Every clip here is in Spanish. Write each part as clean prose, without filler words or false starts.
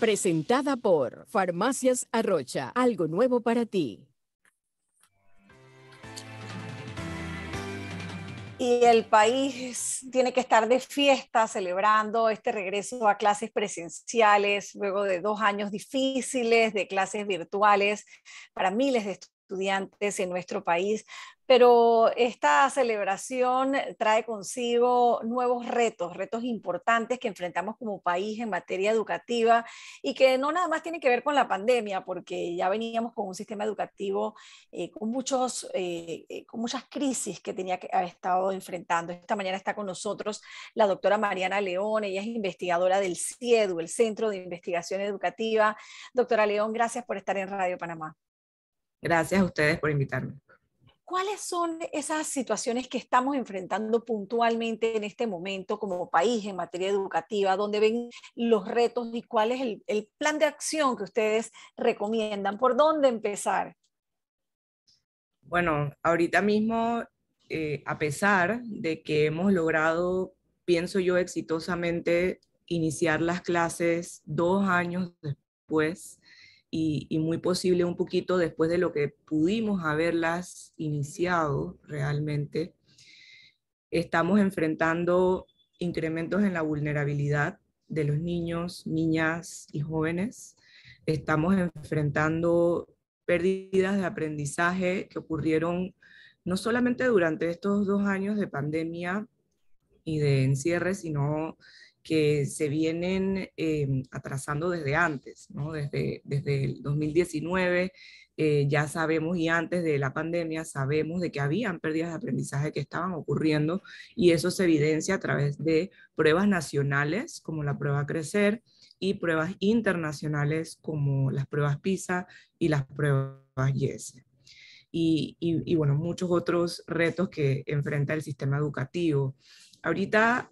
Presentada por Farmacias Arrocha. Algo nuevo para ti. Y el país tiene que estar de fiesta celebrando este regreso a clases presenciales luego de 2 años difíciles de clases virtuales para miles de estudiantes en nuestro país. Pero esta celebración trae consigo nuevos retos, retos importantes que enfrentamos como país en materia educativa y que no nada más tienen que ver con la pandemia, porque ya veníamos con un sistema educativo con muchas crisis que tenía que haber estado enfrentando. Esta mañana está con nosotros la doctora Mariana León, ella es investigadora del CIEDU, el Centro de Investigación Educativa. Doctora León, gracias por estar en Radio Panamá. Gracias a ustedes por invitarme. ¿Cuáles son esas situaciones que estamos enfrentando puntualmente en este momento como país en materia educativa, donde ven los retos y cuál es el plan de acción que ustedes recomiendan? ¿Por dónde empezar? Bueno, ahorita mismo, a pesar de que hemos logrado, pienso yo, exitosamente iniciar las clases 2 años después y muy posible un poquito después de lo que pudimos haberlas iniciado realmente, estamos enfrentando incrementos en la vulnerabilidad de los niños, niñas y jóvenes. Estamos enfrentando pérdidas de aprendizaje que ocurrieron no solamente durante estos 2 años de pandemia y de encierre, sino que se vienen atrasando desde antes, ¿no? Desde el 2019 ya sabemos, y antes de la pandemia sabemos de que habían pérdidas de aprendizaje que estaban ocurriendo, y eso se evidencia a través de pruebas nacionales como la prueba Crecer y pruebas internacionales como las pruebas PISA y las pruebas YES. Y bueno, muchos otros retos que enfrenta el sistema educativo. Ahorita,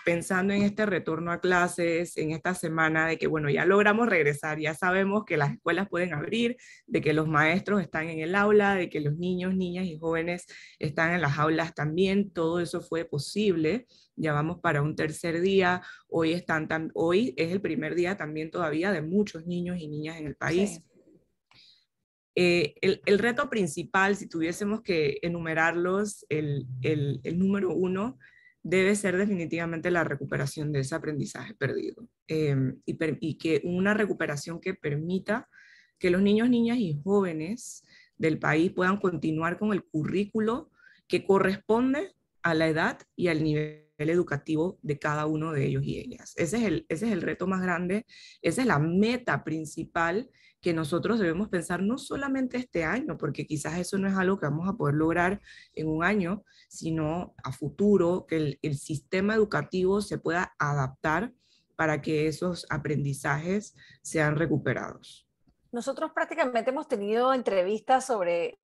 pensando en este retorno a clases, en esta semana de que, bueno, ya logramos regresar, ya sabemos que las escuelas pueden abrir, de que los maestros están en el aula, de que los niños, niñas y jóvenes están en las aulas también, todo eso fue posible. Ya vamos para un tercer día, hoy es el primer día también todavía de muchos niños y niñas en el país. Sí. El reto principal, si tuviésemos que enumerarlos, el número uno debe ser definitivamente la recuperación de ese aprendizaje perdido. Y que una recuperación que permita que los niños, niñas y jóvenes del país puedan continuar con el currículo que corresponde a la edad y al nivel educativo de cada uno de ellos y ellas. Ese es el reto más grande, esa es la meta principal que nosotros debemos pensar no solamente este año, porque quizás eso no es algo que vamos a poder lograr en un año, sino a futuro, que el sistema educativo se pueda adaptar para que esos aprendizajes sean recuperados. Nosotros prácticamente hemos tenido entrevistas sobre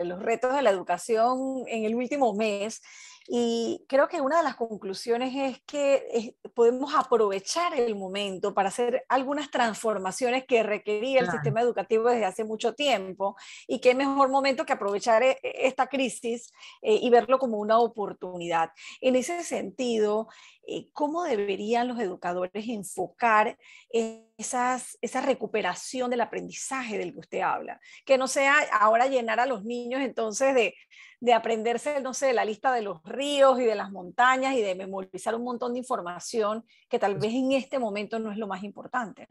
los retos de la educación en el último mes y creo que una de las conclusiones es que podemos aprovechar el momento para hacer algunas transformaciones que requería el sistema educativo desde hace mucho tiempo, y qué mejor momento que aprovechar esta crisis y verlo como una oportunidad. En ese sentido, ¿cómo deberían los educadores enfocar esa recuperación del aprendizaje del que usted habla? Que no sea ahora llenar a los niños entonces de aprenderse, no sé, la lista de los ríos y de las montañas y de memorizar un montón de información que tal vez en este momento no es lo más importante.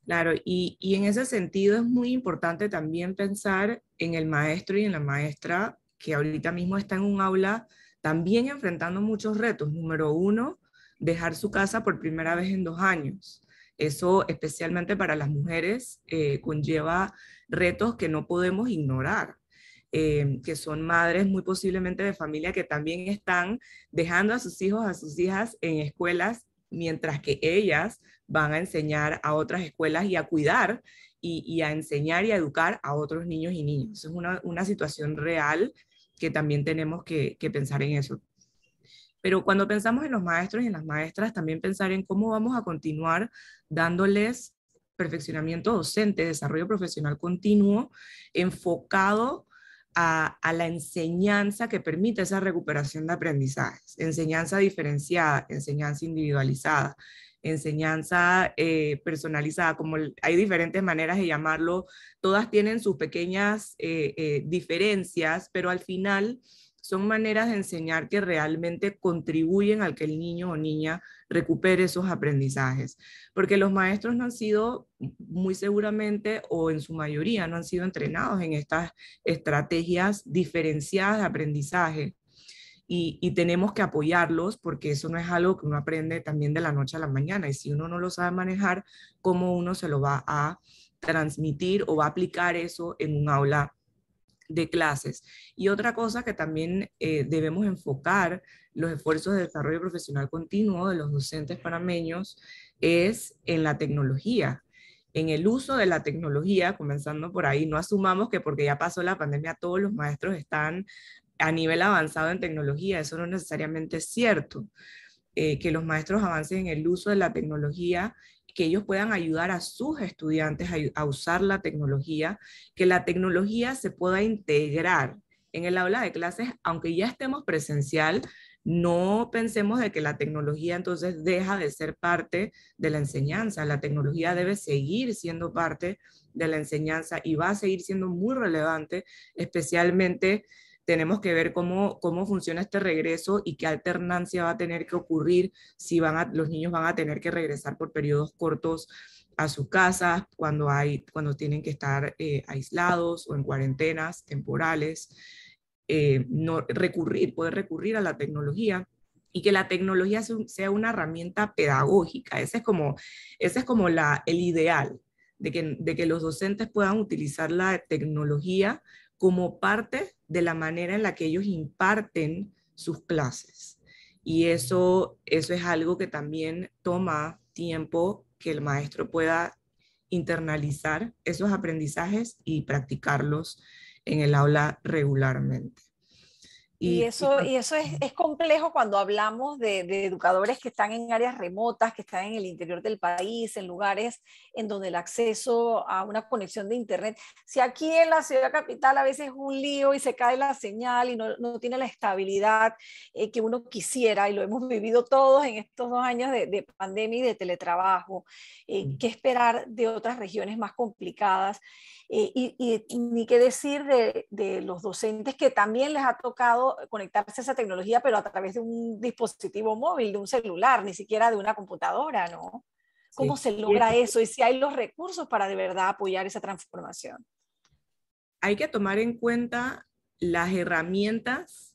Claro, y en ese sentido es muy importante también pensar en el maestro y en la maestra que ahorita mismo está en un aula también enfrentando muchos retos. Número uno, dejar su casa por primera vez en 2 años. Eso, especialmente para las mujeres, conlleva retos que no podemos ignorar. Que son madres muy posiblemente de familia que también están dejando a sus hijos, a sus hijas en escuelas, mientras que ellas van a enseñar a otras escuelas y a cuidar y a enseñar y a educar a otros niños y niñas. Es una situación real que también tenemos que pensar en eso. Pero cuando pensamos en los maestros y en las maestras, también pensar en cómo vamos a continuar dándoles perfeccionamiento docente, desarrollo profesional continuo, enfocado a la enseñanza que permite esa recuperación de aprendizajes, enseñanza diferenciada, enseñanza individualizada, enseñanza personalizada, como hay diferentes maneras de llamarlo, todas tienen sus pequeñas diferencias, pero al final son maneras de enseñar que realmente contribuyen al que el niño o niña recupere esos aprendizajes. Porque los maestros no han sido, muy seguramente, o en su mayoría, no han sido entrenados en estas estrategias diferenciadas de aprendizaje. Y tenemos que apoyarlos porque eso no es algo que uno aprende también de la noche a la mañana. Y si uno no lo sabe manejar, ¿cómo uno se lo va a transmitir o va a aplicar eso en un aula de clases? Y otra cosa que también debemos enfocar los esfuerzos de desarrollo profesional continuo de los docentes panameños es en la tecnología, en el uso de la tecnología, comenzando por ahí. No asumamos que porque ya pasó la pandemia todos los maestros están a nivel avanzado en tecnología, eso no necesariamente es cierto. Que los maestros avancen en el uso de la tecnología, que ellos puedan ayudar a sus estudiantes a usar la tecnología, que la tecnología se pueda integrar en el aula de clases, aunque ya estemos presencial. No pensemos de que la tecnología entonces deja de ser parte de la enseñanza. La tecnología debe seguir siendo parte de la enseñanza y va a seguir siendo muy relevante, especialmente tenemos que ver cómo funciona este regreso y qué alternancia va a tener que ocurrir si los niños van a tener que regresar por periodos cortos a sus casas, cuando tienen que estar aislados o en cuarentenas temporales. Poder recurrir a la tecnología y que la tecnología sea una herramienta pedagógica. Ese es como el ideal, de que los docentes puedan utilizar la tecnología como parte de la manera en la que ellos imparten sus clases. Y eso es algo que también toma tiempo que el maestro pueda internalizar esos aprendizajes y practicarlos en el aula regularmente. Y eso es complejo cuando hablamos de educadores que están en áreas remotas, que están en el interior del país, en lugares en donde el acceso a una conexión de internet, si aquí en la ciudad capital a veces es un lío y se cae la señal y no tiene la estabilidad que uno quisiera, y lo hemos vivido todos en estos 2 años de pandemia y de teletrabajo, ¿qué esperar de otras regiones más complicadas? Y ni qué decir de los docentes que también les ha tocado conectarse a esa tecnología, pero a través de un dispositivo móvil, de un celular, ni siquiera de una computadora, ¿no? ¿Cómo Sí. se logra eso? Y si hay los recursos para de verdad apoyar esa transformación. Hay que tomar en cuenta las herramientas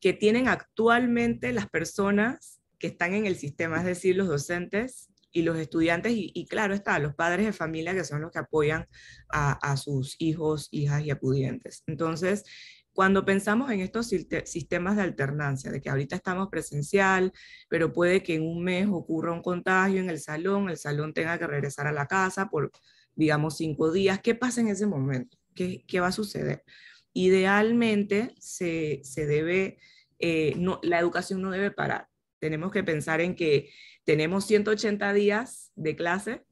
que tienen actualmente las personas que están en el sistema, es decir, los docentes y los estudiantes, y claro está, los padres de familia, que son los que apoyan a sus hijos, hijas y acudientes. Entonces, cuando pensamos en estos sistemas de alternancia, de que ahorita estamos presencial, pero puede que en un mes ocurra un contagio en el salón tenga que regresar a la casa por, digamos, 5 días, ¿qué pasa en ese momento? ¿Qué va a suceder? Idealmente se debe, la educación no debe parar. Tenemos que pensar en que tenemos 180 días de clase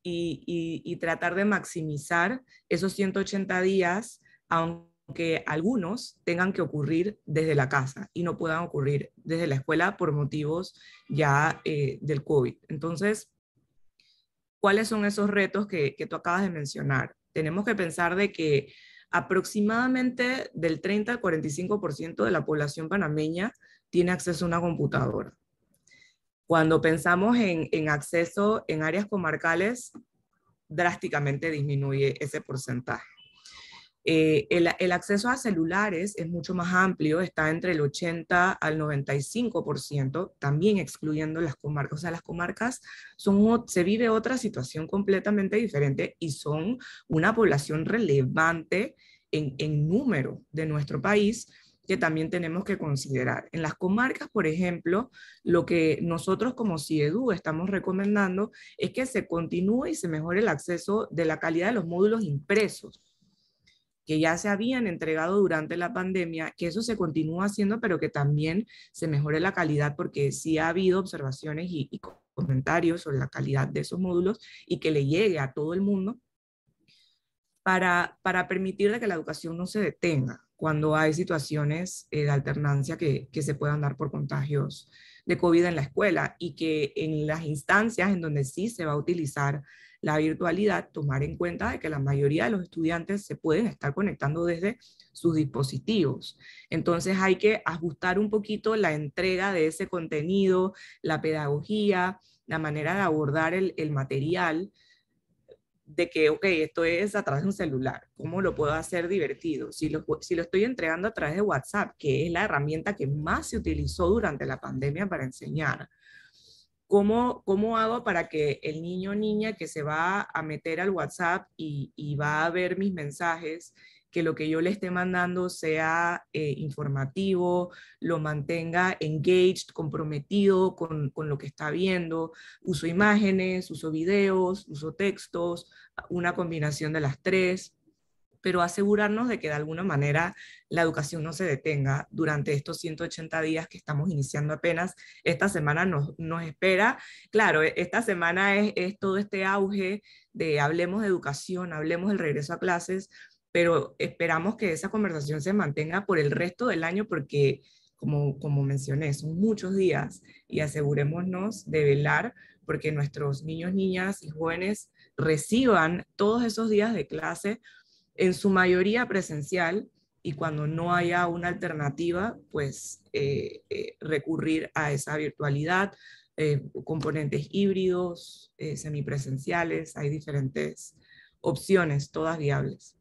y tratar de maximizar esos 180 días, aunque algunos tengan que ocurrir desde la casa y no puedan ocurrir desde la escuela por motivos ya del COVID. Entonces, ¿cuáles son esos retos que tú acabas de mencionar? Tenemos que pensar de que aproximadamente del 30 al 45% de la población panameña tiene acceso a una computadora. Cuando pensamos en acceso en áreas comarcales, drásticamente disminuye ese porcentaje. El acceso a celulares es mucho más amplio, está entre el 80 al 95%, también excluyendo las comarcas. O sea, las comarcas se vive otra situación completamente diferente y son una población relevante en número de nuestro país, que también tenemos que considerar. En las comarcas, por ejemplo, lo que nosotros como CIEDU estamos recomendando es que se continúe y se mejore el acceso de la calidad de los módulos impresos, que ya se habían entregado durante la pandemia, que eso se continúa haciendo, pero que también se mejore la calidad, porque sí ha habido observaciones y comentarios sobre la calidad de esos módulos y que le llegue a todo el mundo para permitir de que la educación no se detenga cuando hay situaciones de alternancia que se puedan dar por contagios de COVID en la escuela, y que en las instancias en donde sí se va a utilizar la virtualidad, tomar en cuenta de que la mayoría de los estudiantes se pueden estar conectando desde sus dispositivos. Entonces hay que ajustar un poquito la entrega de ese contenido, la pedagogía, la manera de abordar el material, de que, ok, esto es a través de un celular, ¿cómo lo puedo hacer divertido? Si lo estoy entregando a través de WhatsApp, que es la herramienta que más se utilizó durante la pandemia para enseñar, ¿cómo hago para que el niño o niña que se va a meter al WhatsApp y va a ver mis mensajes, que lo que yo le esté mandando sea informativo, lo mantenga engaged, comprometido con lo que está viendo? Uso imágenes, uso videos, uso textos, una combinación de las tres, pero asegurarnos de que de alguna manera la educación no se detenga durante estos 180 días que estamos iniciando apenas. Esta semana nos espera, claro, esta semana es todo este auge de hablemos de educación, hablemos del regreso a clases, pero esperamos que esa conversación se mantenga por el resto del año, porque como mencioné, son muchos días, y asegurémonos de velar porque nuestros niños, niñas y jóvenes reciban todos esos días de clase, en su mayoría presencial, y cuando no haya una alternativa, pues recurrir a esa virtualidad, componentes híbridos, semipresenciales, hay diferentes opciones, todas viables.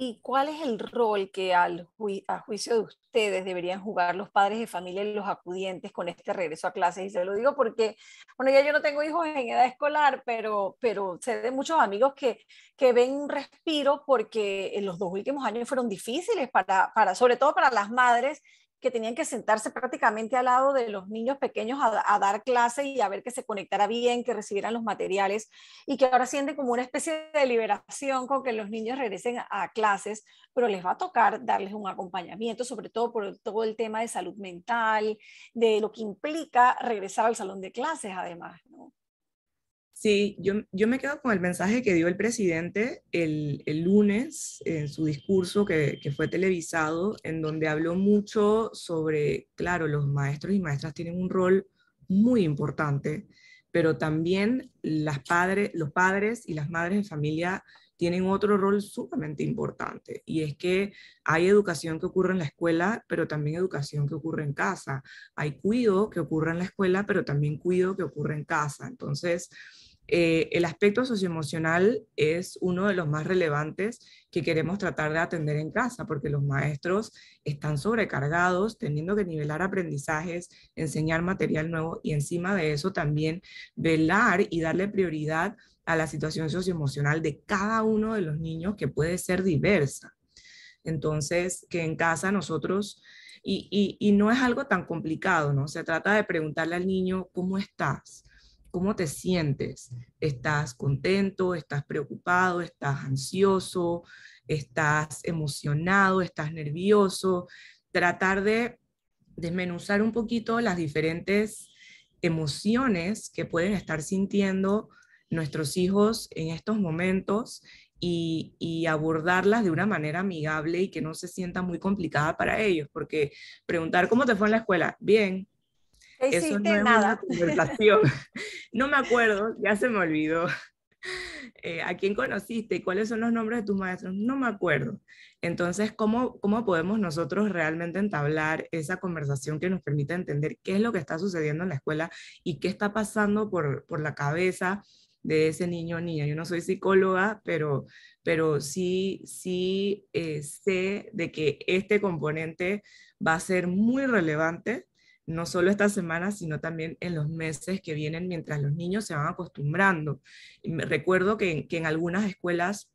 ¿Y cuál es el rol que a juicio de ustedes deberían jugar los padres de familia y los acudientes con este regreso a clases? Y se lo digo porque, bueno, ya yo no tengo hijos en edad escolar, pero sé de muchos amigos que ven un respiro porque en los 2 últimos años fueron difíciles sobre todo para las madres, que tenían que sentarse prácticamente al lado de los niños pequeños a dar clase y a ver que se conectara bien, que recibieran los materiales, y que ahora sienten como una especie de liberación con que los niños regresen a clases, pero les va a tocar darles un acompañamiento, sobre todo por todo el tema de salud mental, de lo que implica regresar al salón de clases además, ¿no? Sí, yo me quedo con el mensaje que dio el presidente el lunes en su discurso que fue televisado, en donde habló mucho sobre, claro, los maestros y maestras tienen un rol muy importante, pero también los padres y las madres de familia tienen otro rol sumamente importante, y es que hay educación que ocurre en la escuela, pero también educación que ocurre en casa. Hay cuidado que ocurre en la escuela, pero también cuidado que ocurre en casa. Entonces, el aspecto socioemocional es uno de los más relevantes que queremos tratar de atender en casa, porque los maestros están sobrecargados, teniendo que nivelar aprendizajes, enseñar material nuevo, y encima de eso también velar y darle prioridad a la situación socioemocional de cada uno de los niños, que puede ser diversa. Entonces, que en casa nosotros, y no es algo tan complicado, ¿no? Se trata de preguntarle al niño: ¿cómo estás? ¿Cómo te sientes? ¿Estás contento? ¿Estás preocupado? ¿Estás ansioso? ¿Estás emocionado? ¿Estás nervioso? Tratar de desmenuzar un poquito las diferentes emociones que pueden estar sintiendo nuestros hijos en estos momentos, y abordarlas de una manera amigable y que no se sienta muy complicada para ellos, porque preguntar cómo te fue en la escuela, bien, ¿Qué eso no hiciste? es una Nada. conversación. No me acuerdo, ya se me olvidó. ¿A quién conociste y cuáles son los nombres de tus maestros? No me acuerdo. Entonces, ¿cómo podemos nosotros realmente entablar esa conversación que nos permita entender qué es lo que está sucediendo en la escuela y qué está pasando por la cabeza de ese niño o niña? Yo no soy psicóloga, pero sí sé de que este componente va a ser muy relevante, no solo esta semana, sino también en los meses que vienen, mientras los niños se van acostumbrando. Y recuerdo que en algunas escuelas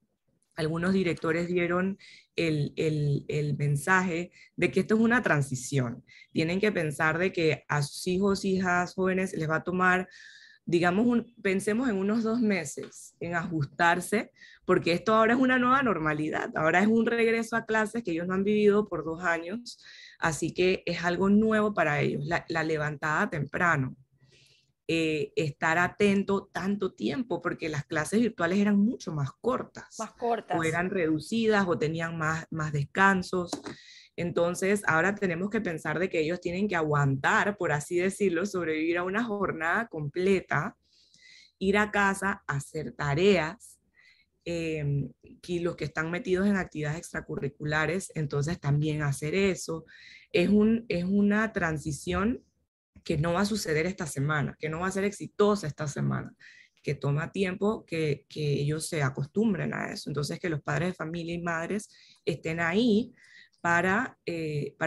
algunos directores dieron el mensaje de que esto es una transición. Tienen que pensar de que a sus hijos, hijas, jóvenes les va a tomar, digamos, pensemos en unos 2 meses en ajustarse, porque esto ahora es una nueva normalidad, ahora es un regreso a clases que ellos no han vivido por 2 años, así que es algo nuevo para ellos, la levantada temprano. Estar atento tanto tiempo, porque las clases virtuales eran mucho más cortas, Más o cortas. eran reducidas, o tenían más descansos. Entonces, ahora tenemos que pensar de que ellos tienen que aguantar, por así decirlo, sobrevivir a una jornada completa, ir a casa, hacer tareas, y los que están metidos en actividades extracurriculares, entonces también hacer eso. Es una transición que no va a suceder esta semana, que no va a ser exitosa esta semana, que toma tiempo que ellos se acostumbren a eso. Entonces, que los padres de familia y madres estén ahí para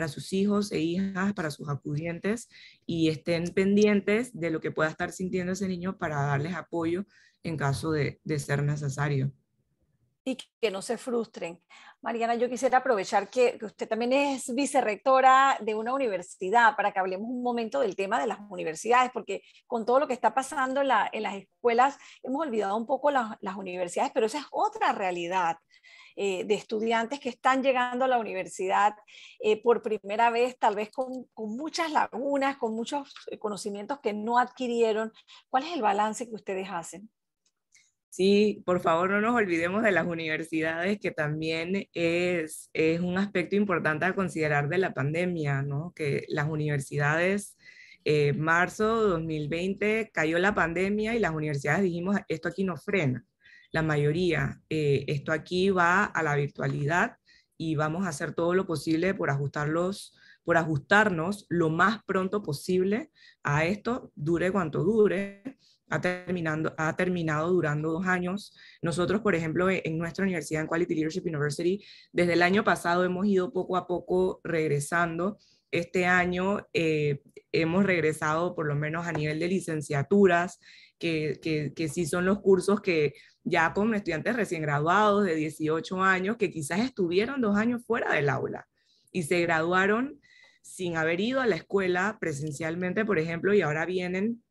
sus hijos e hijas, para sus acudientes, y estén pendientes de lo que pueda estar sintiendo ese niño para darles apoyo en caso de ser necesario. Y que no se frustren. Mariana, yo quisiera aprovechar que usted también es vicerrectora de una universidad para que hablemos un momento del tema de las universidades, porque con todo lo que está pasando en las escuelas hemos olvidado un poco las universidades, pero esa es otra realidad. De estudiantes que están llegando a la universidad por primera vez, tal vez con muchas lagunas, con muchos conocimientos que no adquirieron. ¿Cuál es el balance que ustedes hacen? Sí, por favor no nos olvidemos de las universidades, que también es un aspecto importante a considerar de la pandemia, ¿no? Que las universidades, marzo 2020 cayó la pandemia y las universidades dijimos, esto aquí no frena, la mayoría, esto aquí va a la virtualidad y vamos a hacer todo lo posible por ajustarnos lo más pronto posible a esto, dure cuanto dure. Ha terminado durando 2 años. Nosotros, por ejemplo, en nuestra universidad, en Quality Leadership University, desde el año pasado hemos ido poco a poco regresando. Este año hemos regresado por lo menos a nivel de licenciaturas, que sí son los cursos que ya con estudiantes recién graduados de 18 años, que quizás estuvieron 2 años fuera del aula y se graduaron sin haber ido a la escuela presencialmente, por ejemplo, y ahora vienen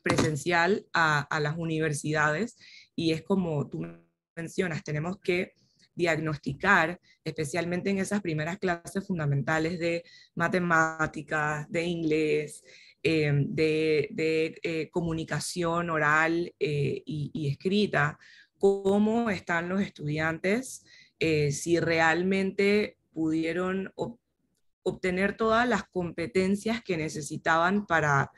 presencial a las universidades, y es como tú mencionas, tenemos que diagnosticar, especialmente en esas primeras clases fundamentales de matemáticas, de inglés, de comunicación oral y escrita, cómo están los estudiantes, si realmente pudieron obtener todas las competencias que necesitaban para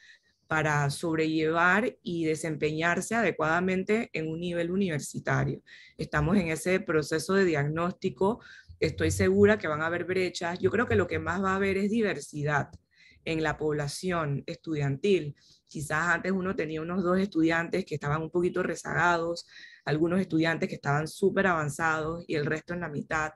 sobrellevar y desempeñarse adecuadamente en un nivel universitario. Estamos en ese proceso de diagnóstico. Estoy segura que van a haber brechas. Yo creo que lo que más va a haber es diversidad en la población estudiantil. Quizás antes uno tenía unos 2 estudiantes que estaban un poquito rezagados, algunos estudiantes que estaban súper avanzados y el resto en la mitad.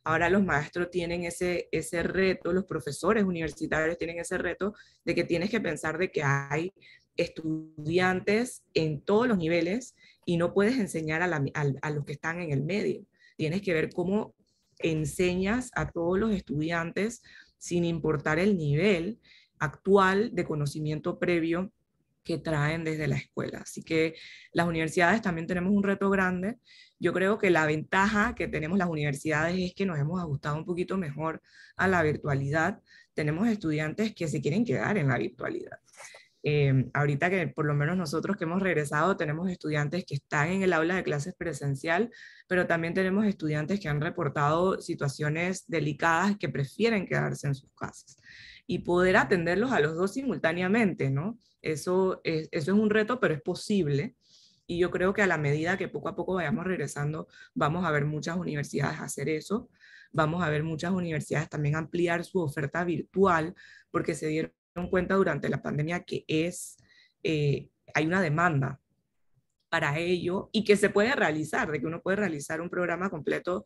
Ahora los maestros tienen ese reto, los profesores universitarios tienen ese reto de que tienes que pensar de que hay estudiantes en todos los niveles y no puedes enseñar a los que están en el medio. Tienes que ver cómo enseñas a todos los estudiantes sin importar el nivel actual de conocimiento previo que traen desde la escuela. Así que las universidades también tenemos un reto grande. Yo creo que la ventaja que tenemos las universidades es que nos hemos ajustado un poquito mejor a la virtualidad. Tenemos estudiantes que se quieren quedar en la virtualidad. Ahorita que por lo menos nosotros que hemos regresado, tenemos estudiantes que están en el aula de clases presencial, pero también tenemos estudiantes que han reportado situaciones delicadas que prefieren quedarse en sus casas y poder atenderlos a los dos simultáneamente, ¿no? Eso es un reto, pero es posible. Y yo creo que a la medida que poco a poco vayamos regresando, vamos a ver muchas universidades hacer eso. Vamos a ver muchas universidades también ampliar su oferta virtual, porque se dieron cuenta durante la pandemia que hay una demanda para ello y que se puede realizar, de que uno puede realizar un programa completo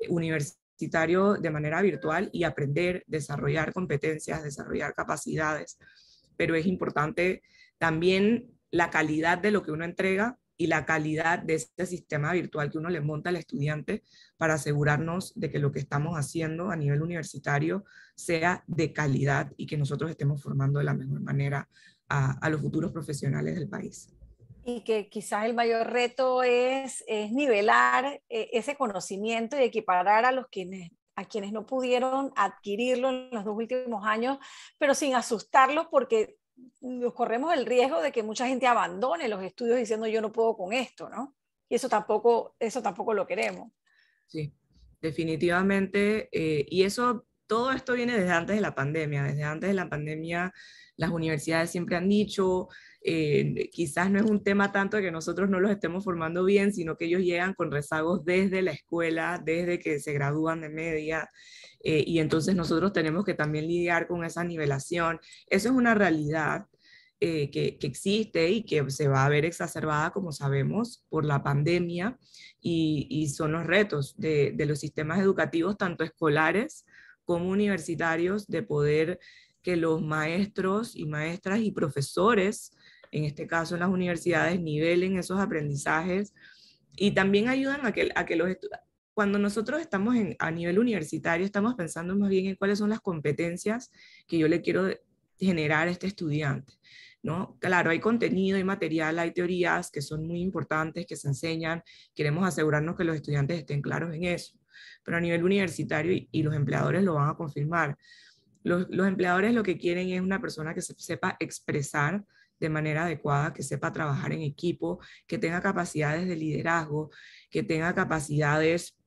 universitario de manera virtual y aprender, desarrollar competencias, desarrollar capacidades. Pero es importante también la calidad de lo que uno entrega y la calidad de este sistema virtual que uno le monta al estudiante para asegurarnos de que lo que estamos haciendo a nivel universitario sea de calidad y que nosotros estemos formando de la mejor manera a los futuros profesionales del país. Y que quizás el mayor reto es nivelar ese conocimiento y equiparar a quienes no pudieron adquirirlo en los 2 últimos años, pero sin asustarlos, porque nos corremos el riesgo de que mucha gente abandone los estudios diciendo yo no puedo con esto, ¿no? Y eso tampoco lo queremos. Sí, definitivamente. Y eso todo esto viene desde antes de la pandemia. Desde antes de la pandemia, las universidades siempre han dicho, quizás no es un tema tanto de que nosotros no los estemos formando bien, sino que ellos llegan con rezagos desde la escuela, desde que se gradúan de media, y entonces nosotros tenemos que también lidiar con esa nivelación. Eso es una realidad. Que existe y que se va a ver exacerbada, como sabemos, por la pandemia, y son los retos de los sistemas educativos, tanto escolares como universitarios, de poder que los maestros y maestras y profesores, en este caso en las universidades, nivelen esos aprendizajes y también ayudan a que los estudiantes, cuando nosotros estamos a nivel universitario, estamos pensando más bien en cuáles son las competencias que yo le quiero generar a este estudiante, ¿no? Claro, hay contenido, hay material, hay teorías que son muy importantes, que se enseñan, queremos asegurarnos que los estudiantes estén claros en eso, pero a nivel universitario, y los empleadores lo van a confirmar, los empleadores lo que quieren es una persona que sepa expresar de manera adecuada, que sepa trabajar en equipo, que tenga capacidades de liderazgo, que tenga capacidades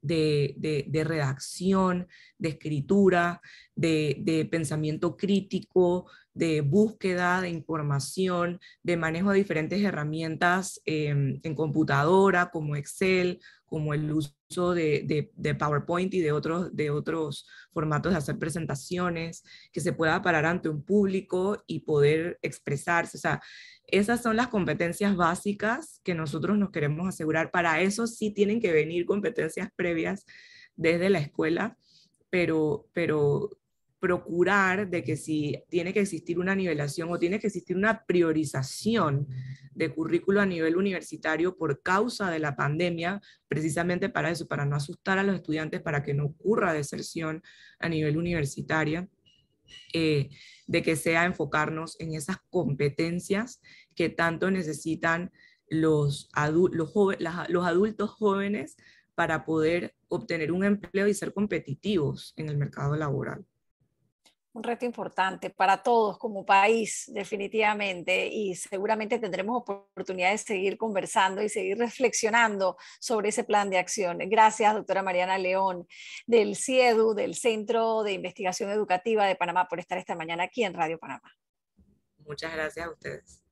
de redacción, de escritura, de pensamiento crítico, de búsqueda de información, de manejo de diferentes herramientas en computadora, como Excel, como el uso de PowerPoint y de otros formatos de hacer presentaciones, que se pueda parar ante un público y poder expresarse. O sea, esas son las competencias básicas que nosotros nos queremos asegurar. Para eso sí tienen que venir competencias previas desde la escuela, pero procurar de que si tiene que existir una nivelación o tiene que existir una priorización de currículo a nivel universitario por causa de la pandemia, precisamente para eso, para no asustar a los estudiantes, para que no ocurra deserción a nivel universitario, de que sea enfocarnos en esas competencias que tanto necesitan los adultos jóvenes para poder obtener un empleo y ser competitivos en el mercado laboral. Un reto importante para todos como país, definitivamente, y seguramente tendremos oportunidad de seguir conversando y seguir reflexionando sobre ese plan de acción. Gracias, doctora Mariana León, del CIEDU, del Centro de Investigación Educativa de Panamá, por estar esta mañana aquí en Radio Panamá. Muchas gracias a ustedes.